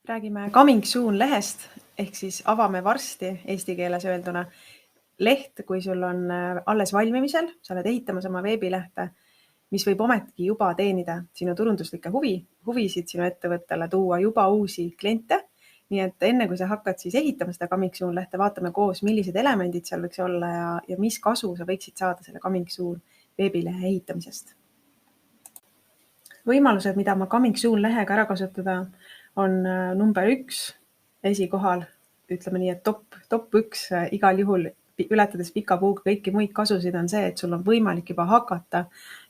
Räägime Coming Soon lehest ehk siis avame varsti eesti keeles öelduna. Leht, kui sul on alles valmimisel, sa oled ehitamas oma veebilehte, mis võib ometigi juba teenida sinu turunduslikke huvisid sinu ettevõttele, tuua juba uusi kliente. Nii et enne kui sa hakkad siis ehitama seda Coming Soon lehte, vaatame koos, millised elemendid seal võiks olla ja mis kasu sa võiksid saada selle Coming Soon veebilehe ehitamisest. Võimalused, mida ma Coming Soon lehega ära kasutada, on number 1 esikohal, ütleme nii, et top 1 igal juhul ületades pika puuga kõiki muid kasusid on see, et sul on võimalik juba hakata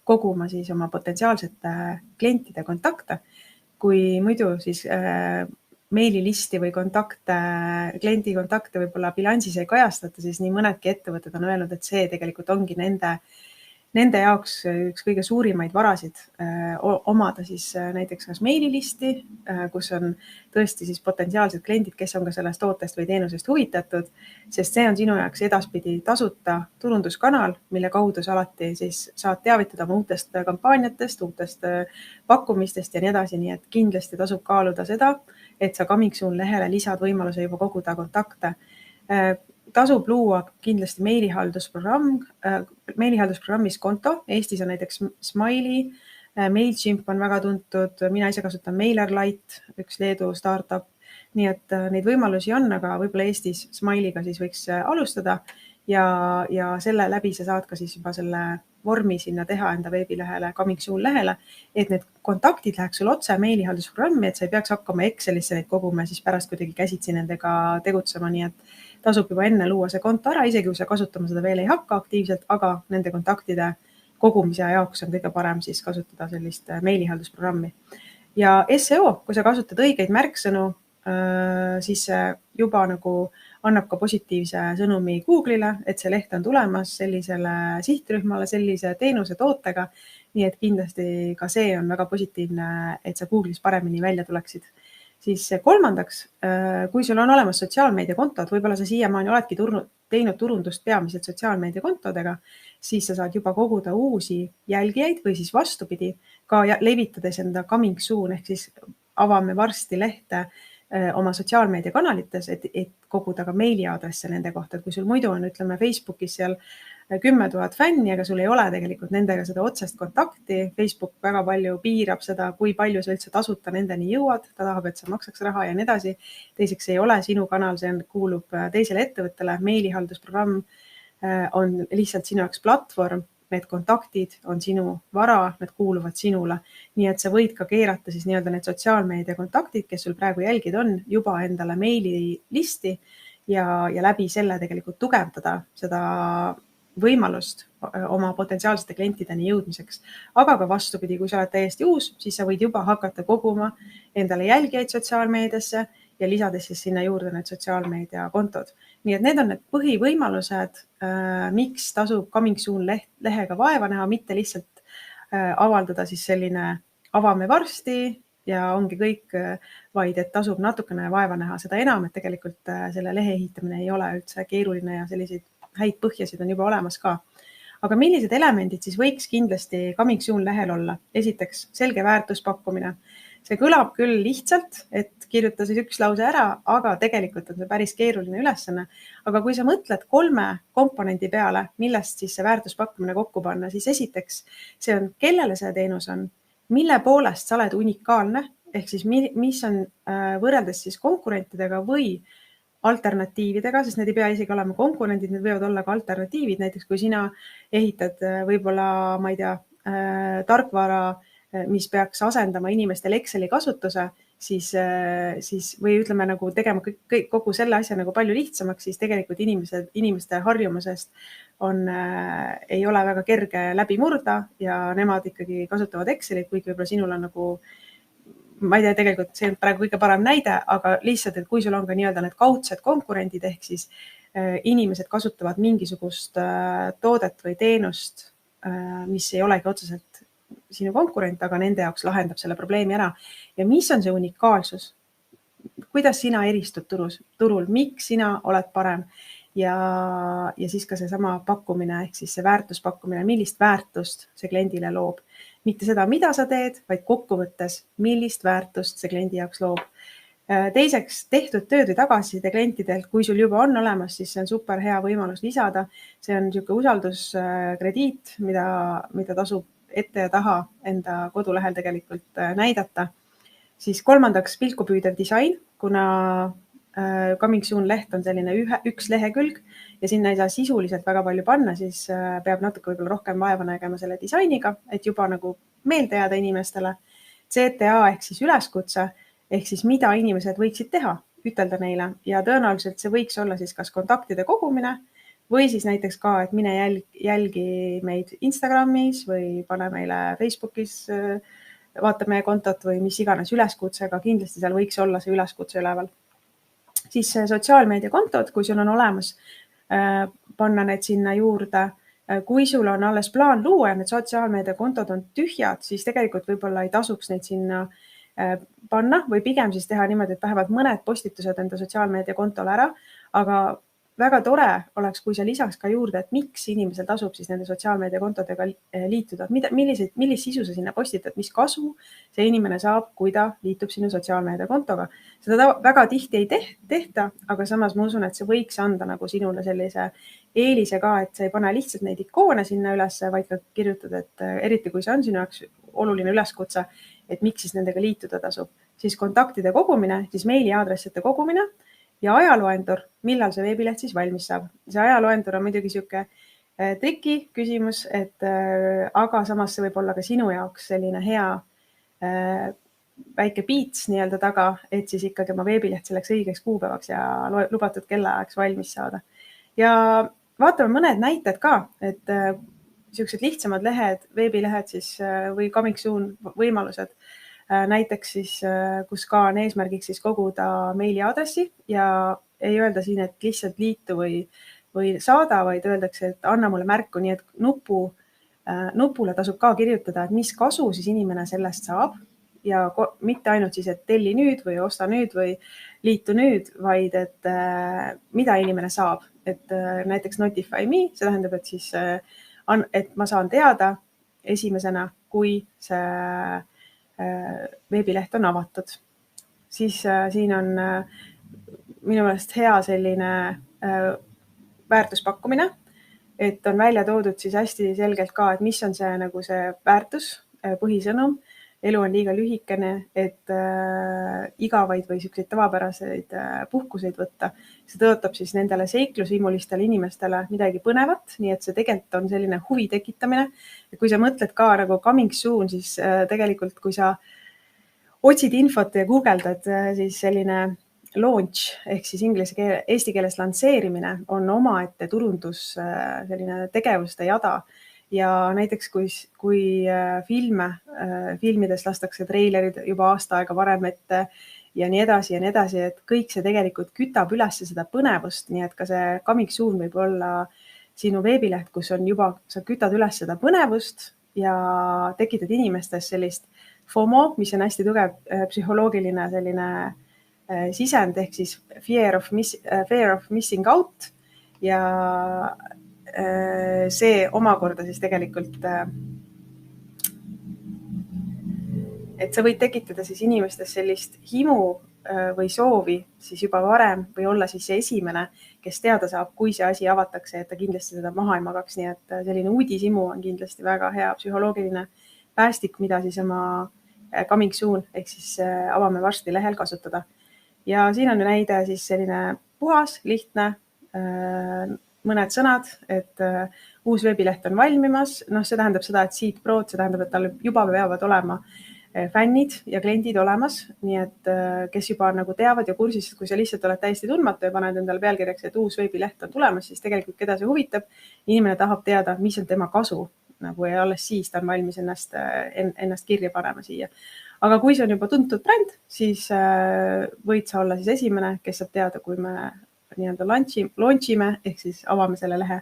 koguma siis oma potentsiaalsete klientide kontakte. Kui muidu siis meililisti või kliendi kontakte võib-olla bilansis ei kajastata, siis nii mõnedki ettevõtted on öelnud, et see tegelikult ongi nende jaoks üks kõige suurimaid varasid omada siis näiteks kas meililisti, kus on tõesti siis potentsiaalsed kliendid, kes on ka sellest tootest või teenusest huvitatud, sest see on sinu jaoks edaspidi tasuta turunduskanal, mille kaudu sa alati siis saad teavitada oma uutest kampaaniatest, uutest pakkumistest ja nii edasi, nii et kindlasti tasub kaaluda seda, et sa Coming Soon lehele lisad võimaluse juba koguda kontakte. Tasub luua kindlasti meilihaldusprogrammis konto. Eestis on näiteks Smiley, MailChimp on väga tuntud, mina ise kasutan MailerLite, üks Leedu startup. Nii et neid võimalusi on, aga võib-olla Eestis Smileyga siis võiks alustada ja selle läbi sa saad ka siis juba selle vormi sinna teha enda veebilehele, Coming Soon lehele, et need kontaktid läheks sul otse meilihaldusprogrammi, et sa ei peaks hakkama Excelisse neid koguma ja siis pärast kuidagi käsitsi nendega tegutsema, nii et tasub juba enne luua see konto ära, isegi kui sa kasutama seda veel ei hakka aktiivselt, aga nende kontaktide kogumise jaoks on kõige parem siis kasutada sellist meilihaldusprogrammi. Ja SEO, kui sa kasutad õigeid märksõnu, siis juba nagu annab ka positiivse sõnumi Google'ile, et see leht on tulemas sellisele sihtrühmale, sellise teenuse tootega. Nii et kindlasti ka see on väga positiivne, et sa Google'is paremini välja tuleksid. Siis kolmandaks, kui sul on olemas sotsiaalmeediakontod, võib-olla sa siiamaani oledki teinud turundust peamiselt sotsiaalmeediakontodega, siis sa saad juba koguda uusi jälgijaid või siis vastupidi, ka levitades enda Coming Soon ehk siis avame varsti lehte oma sotsiaalmeediakanalites, et koguda ka meiliaadresse nende kohta, et kui sul muidu on, ütleme, Facebookis seal 10 000 fänni, aga sul ei ole tegelikult nendega seda otsest kontakti. Facebook väga palju piirab seda, kui palju sa üldse tasuta nendeni jõuad. Ta tahab, et sa maksaks raha ja nii edasi. Teiseks ei ole sinu kanal, see kuulub teisele ettevõttele. Meilihaldusprogramm on lihtsalt sinu jaoks platvorm. Need kontaktid on sinu vara, need kuuluvad sinule. Nii et sa võid ka keerata siis nii-öelda need sotsiaalmeedia kontaktid, kes sul praegu jälgid on, juba endale meililisti ja läbi selle tegelikult tugevdada seda võimalust oma potentsiaalsete klientideni jõudmiseks. Aga ka vastupidi, kui sa oled täiesti uus, siis sa võid juba hakata koguma endale jälgijaid sotsiaalmeediasse ja lisades siis sinna juurde need sotsiaalmeediakontod. Nii et need on need põhivõimalused, miks tasub Coming Soon lehega vaeva näha, mitte lihtsalt avaldada siis selline avame varsti ja ongi kõik, vaid et tasub natukene vaeva näha. Seda enam, et tegelikult selle lehe ehitamine ei ole üldse keeruline ja selliseid häid põhjasid on juba olemas ka. Aga millised elemendid siis võiks kindlasti Coming Soon lehel olla? Esiteks, selge väärtuspakkumine. See kõlab küll lihtsalt, et kirjuta siis üks lause ära, aga tegelikult on see päris keeruline ülesanne. Aga kui sa mõtled 3 komponendi peale, millest siis see väärtuspakkumine kokku panna, siis esiteks see on, kellele see teenus on, mille poolest sa oled unikaalne, ehk siis mis on võrreldes siis konkurentidega või alternatiividega, sest need ei pea isegi olema konkurendid, need võivad olla ka alternatiivid. Näiteks kui sina ehitad võib-olla, ma ei tea, tarkvara, mis peaks asendama inimestel Exceli kasutuse, siis või ütleme nagu tegema kogu selle asja nagu palju lihtsamaks, siis tegelikult inimeste harjumusest ei ole väga kerge läbi murda ja nemad ikkagi kasutavad Excelit, kuigi võib-olla sinul on nagu ma ei tea, tegelikult see on praegu kõige parem näide, aga lihtsalt, et kui sul on ka nii-öelda need kaudsed konkurendid, ehk siis inimesed kasutavad mingisugust toodet või teenust, mis ei olegi otseselt sinu konkurent, aga nende jaoks lahendab selle probleemi ära. Ja mis on see unikaalsus? Kuidas sina eristud turul? Miks sina oled parem? Ja siis ka see sama pakkumine, ehk siis see väärtuspakkumine, millist väärtust see kliendile loob. Mitte seda, mida sa teed, vaid kokkuvõttes, millist väärtust see kliendi jaoks loob. Teiseks, tehtud tööd või tagasiside klientidelt, kui sul juba on olemas, siis see on super hea võimalus lisada. See on niisugune usalduskrediit, mida tasub ette ja taha enda kodulehel tegelikult näidata. Siis kolmandaks, pilku püüdev disain, kuna Coming Soon leht on selline üks lehekülg ja sinna ei saa sisuliselt väga palju panna, siis peab natuke võib-olla rohkem vaeva nägema selle disainiga, et juba nagu meelde jääda inimestele. CTA ehk siis üleskutse, ehk siis mida inimesed võiksid teha, ütelda neile ja tõenäoliselt see võiks olla siis kas kontaktide kogumine või siis näiteks ka, et mine jälgi meid Instagramis või pane meile Facebookis, vaata meie kontot või mis iganes üleskutsega, kindlasti seal võiks olla see üleskutse üleval. Siis sotsiaalmeediakontod, kui sul on olemas, panna need sinna juurde. Kui sul on alles plaan luua ja need sotsiaalmeediakontod on tühjad, siis tegelikult võib-olla ei tasuks neid sinna panna või pigem siis teha niimoodi, et vähemalt mõned postitused enda sotsiaalmeediakontole ära, aga väga tore oleks, kui sa lisaks ka juurde, et miks inimesel tasub siis nende sotsiaalmeediakontodega liituda, millist sisu sa sinna postitad, mis kasu see inimene saab, kui ta liitub sinu sotsiaalmeediakontoga. Seda väga tihti ei tehta, aga samas ma usun, et see võiks anda nagu sinule sellise eelise ka, et sa ei pane lihtsalt neid ikoone sinna üles, vaid ka kirjutad, et eriti kui see on sinu jaoks oluline üleskutse, et miks siis nendega liituda tasub. Siis kontaktide kogumine, siis meiliaadresside kogumine ja ajaloendur, millal see veebileht siis valmis saab. See ajaloendur on muidugi sihuke triki küsimus, aga samas see võib olla ka sinu jaoks selline hea väike piits nii-öelda taga, et siis ikkagi oma veebileht selleks õigeks kuupäevaks ja lubatud kellaajaks valmis saada. Ja vaatame mõned näited ka, et siuksed lihtsamad lehed, veebilehed siis või Coming Soon võimalused. Näiteks siis, kus ka on eesmärgiks siis koguda meiliaadressi ja ei öelda siin, et lihtsalt liitu või saada, vaid öeldakse, et anna mulle märku, nii et nupule tasub ka kirjutada, et mis kasu siis inimene sellest saab ja mitte ainult siis, et telli nüüd või osta nüüd või liitu nüüd, vaid et mida inimene saab. Et näiteks notify me, see tähendab, et siis et ma saan teada esimesena, kui see veebileht on avatud. Siis siin on minu meelest hea selline väärtuspakkumine, et on välja toodud siis hästi selgelt ka, et mis on see nagu see väärtus, põhisõnum. Elu on liiga lühikene, et igavaid või selliseid tavapäraseid puhkuseid võtta. See tõotab siis nendele seiklusvimulistele inimestele midagi põnevat, nii et see tegelikult on selline huvi tekitamine. Ja kui sa mõtled ka nagu Coming Soon, siis tegelikult kui sa otsid infot ja guugeldad, siis selline launch ehk siis eesti keeles lansseerimine on omaette turundus selline tegevuste jada. Ja näiteks kui filmides lastakse treilerid juba aasta aega varem ette ja nii edasi, et kõik see tegelikult kütab üles seda põnevust, nii et ka see Coming Soon võib olla sinu veebileht, kus on juba, sa kütad üles seda põnevust ja tekitad inimestes sellist FOMO, mis on hästi tugev psühholoogiline selline sisend ehk siis fear of missing out ja see omakorda siis tegelikult, et sa võid tekitada siis inimestes sellist himu või soovi siis juba varem või olla siis see esimene, kes teada saab, kui see asi avatakse, et ta kindlasti seda maha ei magaks. Nii et selline uudishimu on kindlasti väga hea psühholoogiline päästik, mida siis oma Coming Soon ehk siis avame varsti lehel kasutada. Ja siin on näide siis selline puhas, lihtne, mõned sõnad, et uus veebileht on valmimas. See tähendab seda, et Seed Prod, see tähendab, et tal juba peavad olema fännid ja kliendid olemas. Nii et kes juba nagu teavad ja kursis, kui sa lihtsalt oled täiesti tundmatu ja paned endale pealkirjaks, et uus veebileht on tulemas, siis tegelikult keda see huvitab. Inimene tahab teada, mis on tema kasu, nagu ja alles siis ta on valmis ennast kirja panema siia. Aga kui see on juba tuntud bränd, siis võid sa olla siis esimene, kes saab teada, kui me nii-öelda launchime ehk siis avame selle lehe.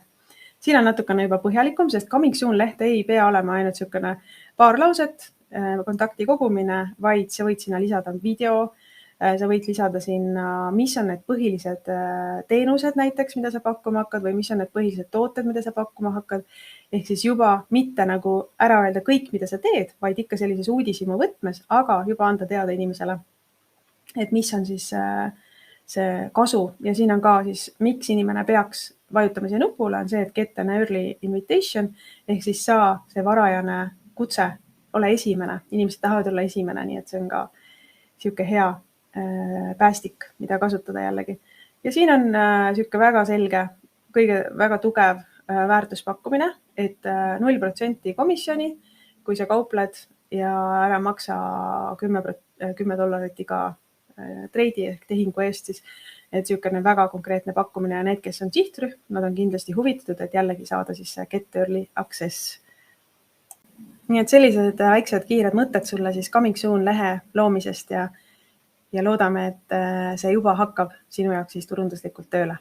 Siin on natukene juba põhjalikum, sest Coming Soon leht ei pea olema ainult niisugune paar lauset, kontakti kogumine, vaid sa võid sinna lisada video, sa võid lisada sinna, mis on need põhilised teenused näiteks, mida sa pakkuma hakkad või mis on need põhilised tooted, mida sa pakkuma hakkad. Ehk siis juba mitte nagu ära öelda kõik, mida sa teed, vaid ikka sellises uudishimu võtmes, aga juba anda teada inimesele. et mis on siis see kasu ja siin on ka siis, miks inimene peaks vajutama siia nupule, on see, et get an early invitation ehk siis saa see varajane kutse, ole esimene, inimesed tahavad olla esimene, nii et see on ka sihuke hea päästik, mida kasutada jällegi. Ja siin on sihuke väga selge, väga tugev väärtuspakkumine, et 0% komisjoni, kui sa kaupled ja ära maksa $10 iga treidi ehk tehingu eest siis, et siukene väga konkreetne pakkumine ja need, kes on sihtrühm, nad on kindlasti huvitatud, et jällegi saada siis see Get Early Access. Nii et sellised väiksed kiired mõtted sulle siis Coming Soon lehe loomisest ja loodame, et see juba hakkab sinu jaoks siis turunduslikult tööle.